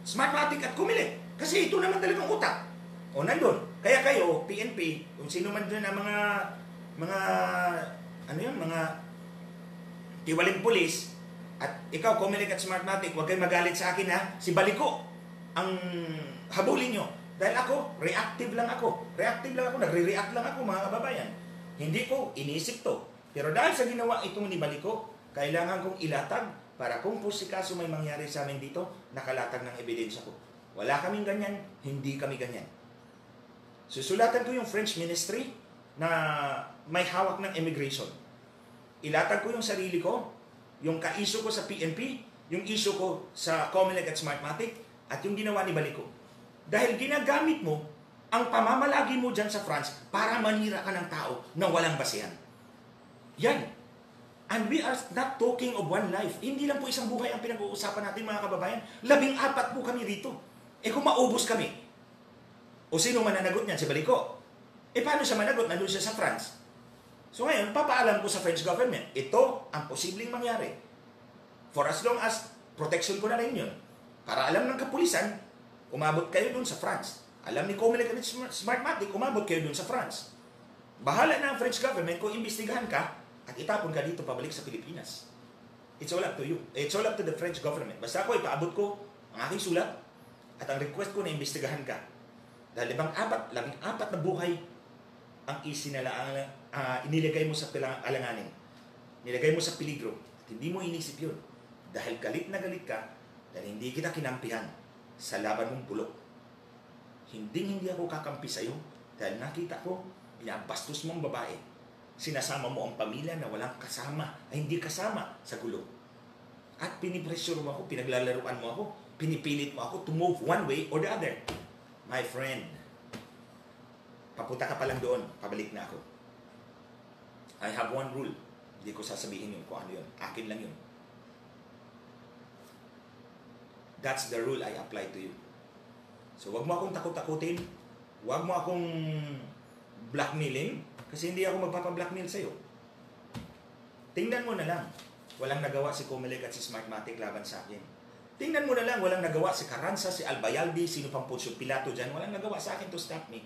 Smartmatic at Comelec. Kasi ito naman talagang utak. O nandun. Kaya kayo, PNP, kung sino man doon ang mga tiwaling pulis, at ikaw, Comelec at Smartmatic, huwag kayong magalit sa akin, ha? Si Baliko ang habulin nyo. Dahil ako, reactive lang ako. Nagre-react lang ako, mga kababayan. Hindi ko iniisip to. Pero dahil sa ginawa itong ni Baliko, kailangan kong ilatag para kung po si kaso may mangyari sa amin dito, nakalatag ng ebidensya ko. Wala kaming ganyan, hindi kami ganyan. Susulatan ko yung French ministry na may hawak ng immigration. Ilatag ko yung sarili ko, yung ka-issue ko sa PNP, yung issue ko sa Comelec at Smartmatic, at yung ginawa ni Baliko. Dahil ginagamit mo ang pamamalagi mo dyan sa France para manira ka ng tao na walang basehan. Yan. And we are not talking of one life. Hindi lang po isang buhay ang pinag-uusapan natin mga kababayan. 14 po kami rito. Kung maubos kami, o sino mananagot niyan? Si Baliko. Paano siya managot? Nandun siya sa France. So ngayon, papaalam ko sa French government, ito ang posibleng mangyari. For as long as protection ko na rin yun. Para alam ng kapulisan, umabot kayo dun sa France. Alam ni Comelec at Smartmatic, umabot kayo dun sa France. Bahala na ang French government kung imbestigahan ka at itapon ka dito pabalik sa Pilipinas. It's all up to you. It's all up to the French government. Basta ako, ipaabot ko ang aking sulat at ang request ko na imbestigahan ka. Dahil 14 na buhay ang inilagay mo sa alanganin. Nilagay mo sa peligro. At hindi mo inisip yun. Dahil galit na galit ka, dahil hindi kita kinampihan sa laban mong bulok. Hindi ako kakampi sa'yo dahil nakita ko, pinabastos mong babae. Sinasama mo ang pamilya na walang kasama, ay hindi kasama sa gulo. At pinipressure mo ako, pinaglalaruan mo ako, pinipilit mo ako to move one way or the other. My friend, papunta ka pa lang doon, pabalik na ako. I have one rule. Hindi ko sasabihin yun kung ano yun. Akin lang yun. That's the rule I apply to you. So, wag mo akong takot-takutin. Wag mo akong blackmailing. Kasi hindi ako magpapa-blackmail sa'yo. Tingnan mo na lang. Walang nagawa si Comelec at si Smartmatic laban sa akin. Tingnan mo na lang. Walang nagawa si Carranza, si Albayalde, sino pang Poncio Pilato dyan. Walang nagawa sa akin to stop me.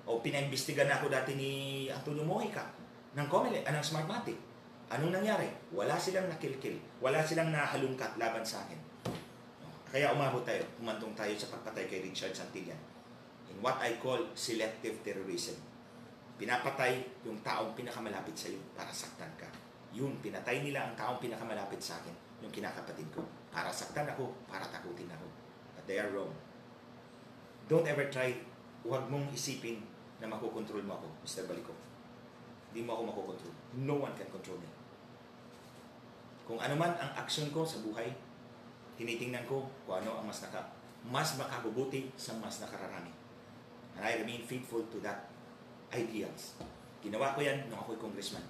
O pinaimbestigan na ako dati ni Antonio Mojica ng Comelec, ng Smartmatic. Anong nangyari? Wala silang nakilkil. Wala silang nahalungkat laban sa akin. Kaya umabot tayo, umantong tayo sa pagpatay kay Richard Santillan. In what I call selective terrorism. Pinapatay yung taong pinakamalapit sa iyo para saktan ka. Yun, pinatay nila ang taong pinakamalapit sa akin, yung kinakapatid ko. Para saktan ako, para takutin ako. But they are wrong. Don't ever try, huwag mong isipin na makokontrol mo ako, Mr. Baliko. Hindi mo ako makokontrol. No one can control me. Kung ano man ang aksyon ko sa buhay, tinitingnan ko kung ano ang mas makabubuti sa mas nakararami. And I remain faithful to that ideals. Ginawa ko yan nung ako'y congressman.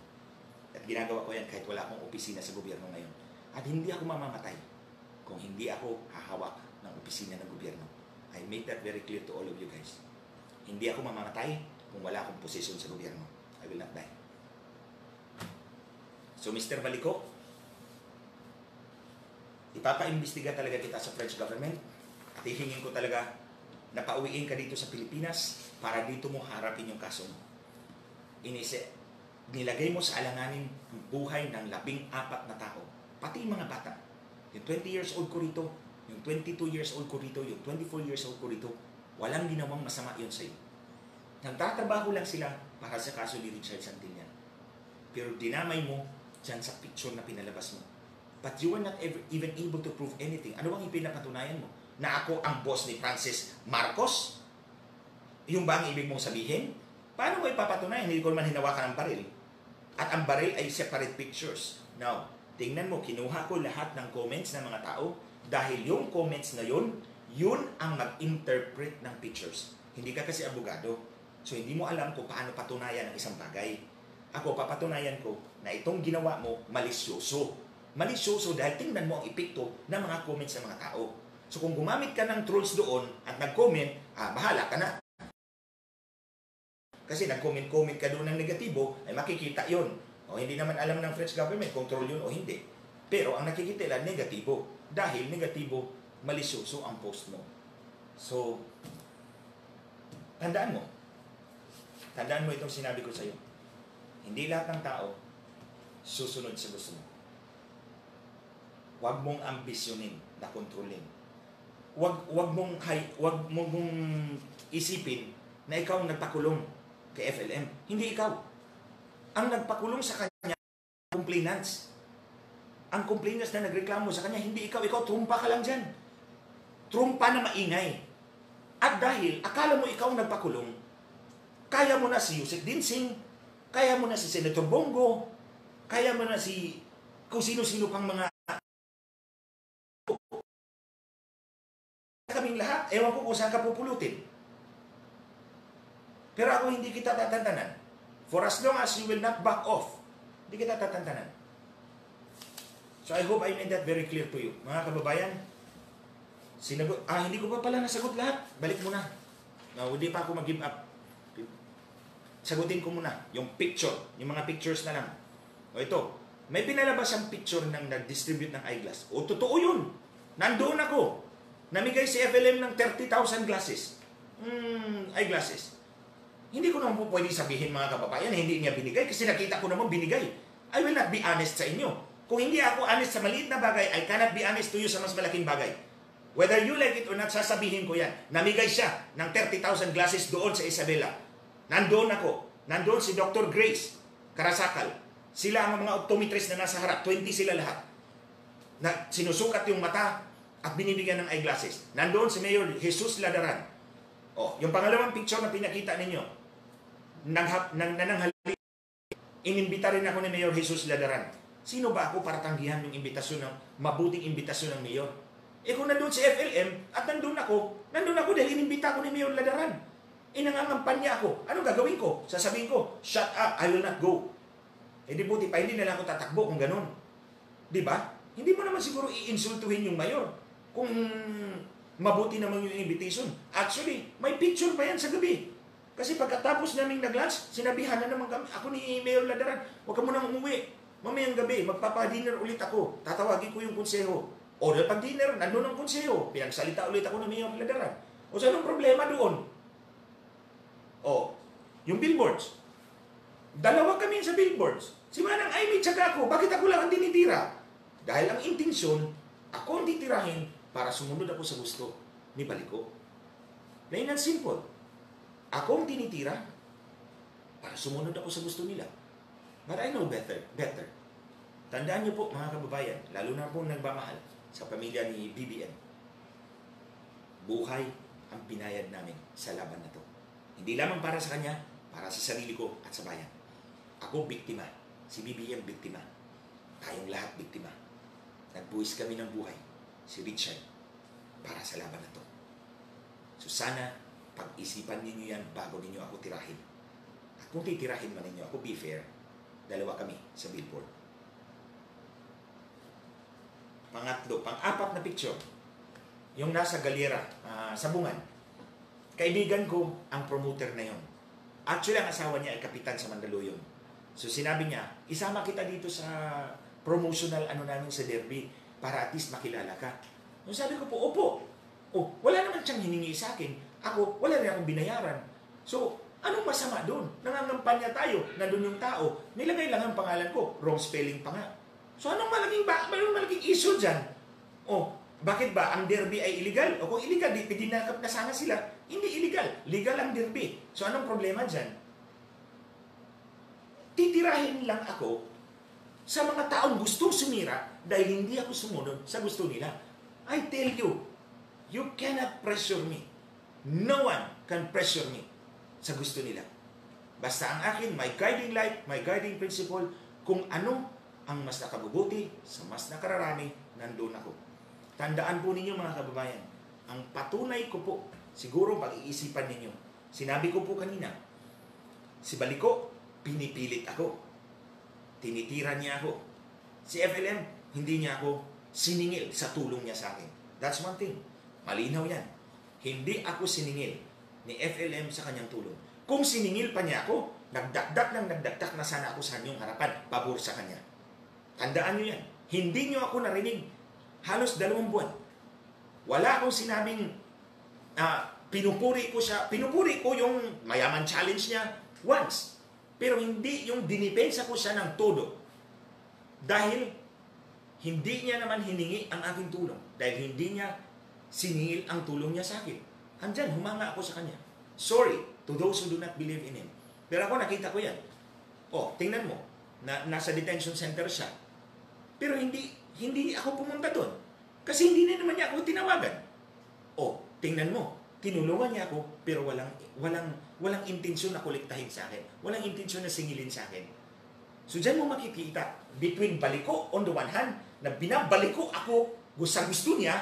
At ginagawa ko yan kahit wala akong opisina sa gobyerno ngayon. At hindi ako mamamatay kung hindi ako hahawak ng opisina ng gobyerno. I make that very clear to all of you guys. Hindi ako mamamatay kung wala akong posisyon sa gobyerno. I will not die. So, Mr. Baliko, ipapaimbestiga talaga kita sa French government at hihingin ko talaga na pauwiin ka dito sa Pilipinas para dito mo harapin yung kaso mo. Nilagay mo sa alanganin ang buhay ng 14 na tao, pati yung mga bata. Yung 20 years old ko rito, yung 22 years old ko rito, yung 24 years old ko rito, walang ginawang masama yun sa'yo. Nagtatrabaho lang sila para sa kaso ni Richard Santillan. Pero dinamay mo dyan sa picture na pinalabas mo. But you were not even able to prove anything. Ano bang ipinapatunayan mo? Na ako ang boss ni Francis Marcos? Yung ba ang ibig mong sabihin? Paano mo ipapatunayan? Hindi ko naman hinawakan ang baril. At ang baril ay separate pictures. Now, tingnan mo, kinuha ko lahat ng comments ng mga tao dahil yung comments na yun ang mag-interpret ng pictures. Hindi ka kasi abogado. So, hindi mo alam kung paano patunayan ang isang bagay. Ako, papatunayan ko na itong ginawa mo malisyoso. Malisyoso dahil tingnan mo ang epekto ng mga comments ng mga tao. So kung gumamit ka ng trolls doon at nag-comment, bahala ka na. Kasi nag-comment ka doon ng negatibo, ay makikita yon. O hindi naman alam ng French government kung troll yun o hindi. Pero ang nakikita nila negatibo. Dahil negatibo, malisyoso ang post mo. So, tandaan mo. Tandaan mo itong sinabi ko sa iyo. Hindi lahat ng tao susunod sa gusto mo. Huwag mong ambisyonin na kontrolin. Huwag mong isipin na ikaw ang nagpakulong kay FLM. Hindi ikaw. Ang nagpakulong sa kanya, complainants. Ang complainants na nagreklamo sa kanya, hindi ikaw. Ikaw, trumpa ka lang dyan. Trumpa na maingay. At dahil, akala mo ikaw ang nagpakulong, kaya mo na si Yusek Dinsing, kaya mo na si Senator Bongo, kaya mo na si kung sino-sino pang mga kaming lahat, ewan ko kung saan ka pupulutin. Pero ako hindi kita tatantanan. For as long as you will not back off Hindi kita tatantanan. So I hope I made that very clear to you. Mga kababayan, hindi ko pa pala nasagot lahat. Balik muna. No, hindi pa ako mag-give up. Sagutin ko muna yung picture, yung mga pictures na lang. O ito, may pinalabas ang picture ng nag-distribute ng eyeglass. O totoo yun. Nandoon ako. Namigay si FLM ng 30,000 glasses. Eyeglasses. Hindi ko naman po pwede sabihin mga kababayan, hindi niya binigay kasi nakita ko naman binigay. I will not be honest sa inyo. Kung hindi ako honest sa maliit na bagay, I cannot be honest to you sa mas malaking bagay. Whether you like it or not, sasabihin ko yan. Namigay siya ng 30,000 glasses doon sa Isabela. Nandoon ako. Nandoon si Dr. Grace Karasakal. Sila ang mga optometrist na nasa harap. 20 sila lahat. Na sinusukat yung mata at binibigyan ng eyeglasses. Nandoon si Mayor Jesus Ladaran. Yung pangalawang picture na pinakita ninyo, nananghali, inimbita rin ako ni Mayor Jesus Ladaran. Sino ba ako para tanggihan yung imbitasyon ng mabuting imbitasyon ng Mayor? Kung nandun si FLM at nandun ako dahil inimbita ko ni Mayor Ladaran. Nangangampanya ako. Anong gagawin ko? Sasabihin ko, shut up, I will not go. Di buti pa, hindi na lang ako tatakbo kung ganun. Di ba? Hindi mo naman siguro iinsultuhin yung Mayor kung mabuti naman yung invitation. Actually, may picture pa yan sa gabi. Kasi pagkatapos naming nag-lunch, sinabihan na naman kami, ako ni Mayor Ladaran, huwag ka munang umuwi. Mamayang gabi, magpapa-dinner ulit ako. Tatawagin ko yung konseho. O pag dinner, nandun ang konseho. Pinagsalita ulit ako ng Mayor Ladaran. O saan ang problema doon? Yung billboards. Dalawa kami sa billboards. Si Manang Amy tsaka ako, bakit ako lang ang tinitira? Dahil ang intensyon, ako ang titirahin para sumunod ako sa gusto ni Baliko. Plain and simple. Ako ang tinitira para sumunod ako sa gusto nila. But I know better. Tandaan niyo po mga kababayan, lalo na po nagmamahal sa pamilya ni BBM. Buhay ang pinayad namin sa laban na to. Hindi lamang para sa kanya, para sa sarili ko at sa bayan. Ako biktima. Si BBM biktima. Tayong lahat biktima. Nagbuwis kami ng buhay. Si Richard para sa laban na to. So sana pag-isipan ninyo yan bago ninyo ako tirahin. At kung titirahin man ninyo ako, be fair, dalawa kami sa billboard. Pangatlo, pang-apat na picture, yung nasa Galera, sa Bungan. Kaibigan ko ang promoter na yon. Actually, ang asawa niya ay kapitan sa Mandaluyong. So sinabi niya, isama kita dito sa promotional namin sa derby para at least makilala ka. So sabi ko po, opo. Wala naman siyang hiningi sa akin. Ako, wala rin akong binayaran. So, anong masama doon? Nangangampanya tayo, nandun yung tao, nilagay lang ang pangalan ko, wrong spelling pa nga. So, anong malaking issue dyan? Bakit ba ang derby ay illegal? Kung illegal, dinakap na sana sila. Hindi illegal. Legal ang derby. So, anong problema dyan? Titirahin lang ako sa mga taong gustong sumira dahil hindi ako sumunod sa gusto nila. I tell you, you cannot pressure me. No one can pressure me sa gusto nila. Basta ang akin, my guiding light, my guiding principle, kung ano ang mas nakabubuti sa mas nakararami, nandun ako. Tandaan po ninyo mga kababayan, ang patunay ko po, siguro pag-iisipan ninyo, sinabi ko po kanina, si Baliko, pinipilit ako. Tinitira niya ako. Si FLM, hindi niya ako siningil sa tulong niya sa akin. That's one thing. Malinaw yan. Hindi ako siningil ni FLM sa kanyang tulong. Kung siningil pa niya ako, nagdakdak na sana ako sa kanyang harapan, pabor sa kanya. Tandaan niyo yan. Hindi niyo ako narinig halos 2 buwan. Wala akong sinabing pinupuri ko siya. Pinupuri ko yung mayaman challenge niya once. Pero hindi yung dinipensa ko siya ng todo. Dahil hindi niya naman hiningi ang aking tulong. Dahil hindi niya siningil ang tulong niya sa akin. Andyan, humanga ako sa kanya. Sorry to those who do not believe in him. Pero ako nakita ko yan. Tingnan mo. Nasa detention center siya. Pero hindi ako pumunta doon. Kasi hindi na naman niya ako tinawagan. Tingnan mo. Tinulungan niya ako, pero walang intensyon na kolektahin sa akin. Walang intensyon na singilin sa akin. So dyan mo makikita, between Baliko on the one hand, na binabaliko ako sa gusto niya,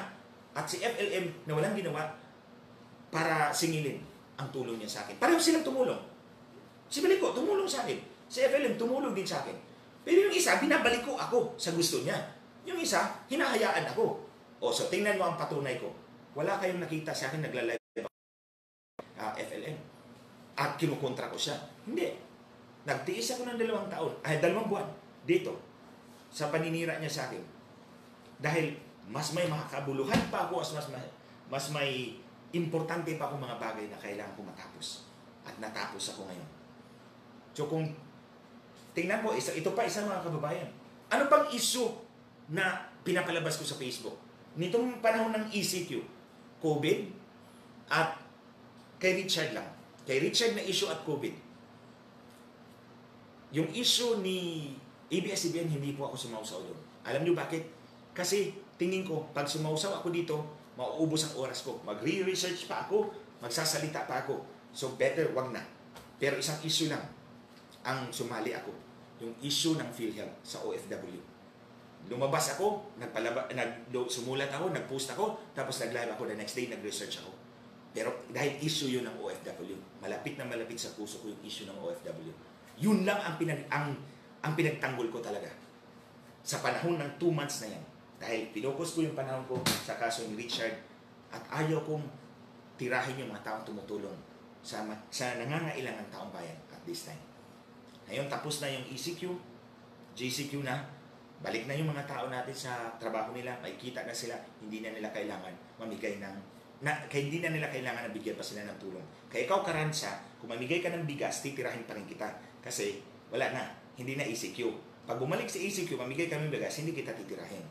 at si FLM na walang ginawa para singilin ang tulong niya sa akin. Pareho silang tumulong. Si Baliko tumulong sa akin. Si FLM tumulong din sa akin. Pero yung isa, binabalik ko ako sa gusto niya. Yung isa, hinahayaan ako. O, so tingnan mo ang patunay ko. Wala kayong nakita sa akin nagla-live FLM. At kinukontra ko siya. Hindi. Nagtiis ako ng 2 taon, 2 buwan dito sa paninira niya sa akin. Dahil mas may makakabuluhan pa ako, mas may importante pa akong mga bagay na kailangan ko matapos. At natapos ako ngayon. So kung tingnan mo, ito pa isang mga kababayan. Ano pang issue na pinapalabas ko sa Facebook? Nitong panahon ng ECQ, COVID, at kay Richard lang. Kay Richard na issue at COVID. Yung issue ni ABS-CBN, hindi po ako sumausaw doon. Alam niyo bakit? Kasi tingin ko, pag sumausaw ako dito, mauubos ang oras ko. Magre-research pa ako, magsasalita pa ako. So better, wag na. Pero isang issue lang ang sumali ako. Yung issue ng PhilHealth sa OFW. Lumabas ako, sumulat ako, nag-post ako, tapos nag-live ako the next day, nag-research ako. Pero dahil issue yun ng OFW, malapit na malapit sa puso ko yung issue ng OFW. Yun lang ang pinagtanggol ko talaga. Sa panahon ng 2 months na yan. Dahil pinokus ko yung panahon ko sa kaso ni Richard at ayaw kong tirahin yung mga taong tumutulong sa nangangailangan taong bayan at this time. Ngayon tapos na yung ECQ, GCQ na, balik na yung mga tao natin sa trabaho nila, makikita na sila, hindi na nila kailangan mamigay hindi na nila kailangan na bigyan pa sila ng tulong. Kaya ikaw Karansa, kung mamigay ka ng bigas, titirahin pa rin kita. Kasi wala na, hindi na ECQ. Pag bumalik sa ECQ, mamigay kami ng bigas, hindi kita titirahin.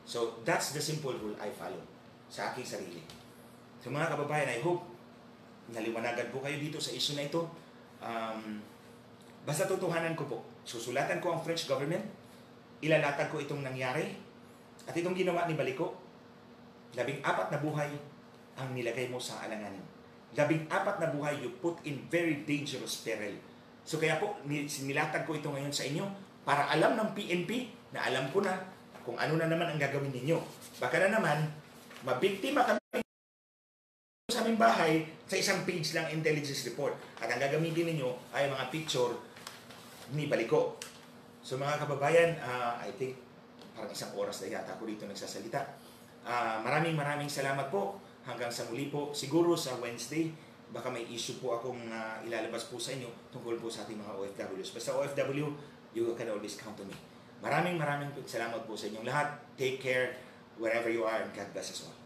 So that's the simple rule I follow sa aking sarili. So mga kababayan, I hope naliwanagan po kayo dito sa issue na ito. Basta tutuhanan ko po, susulatan ko ang French government, ilalatag ko itong nangyari at itong ginawa ni Baliko. 14 na buhay ang nilagay mo sa alanganin. 14 na buhay you put in very dangerous peril. So kaya po, nilatag ko ito ngayon sa inyo para alam ng PNP na alam ko na kung ano na naman ang gagawin ninyo. Baka na naman, mabiktima kami sa aming bahay sa isang page lang intelligence report. At ang gagamitin ninyo ay mga picture ni Baliko. So mga kababayan, I think parang 1 oras na yata ako dito nagsasalita. Maraming salamat po. Hanggang sa muli po. Siguro sa Wednesday, baka may issue po akong ilalabas po sa inyo tungkol po sa ating mga OFWs. Basta OFW, you can always count on me. Maraming salamat po sa inyong lahat. Take care wherever you are and God bless us all.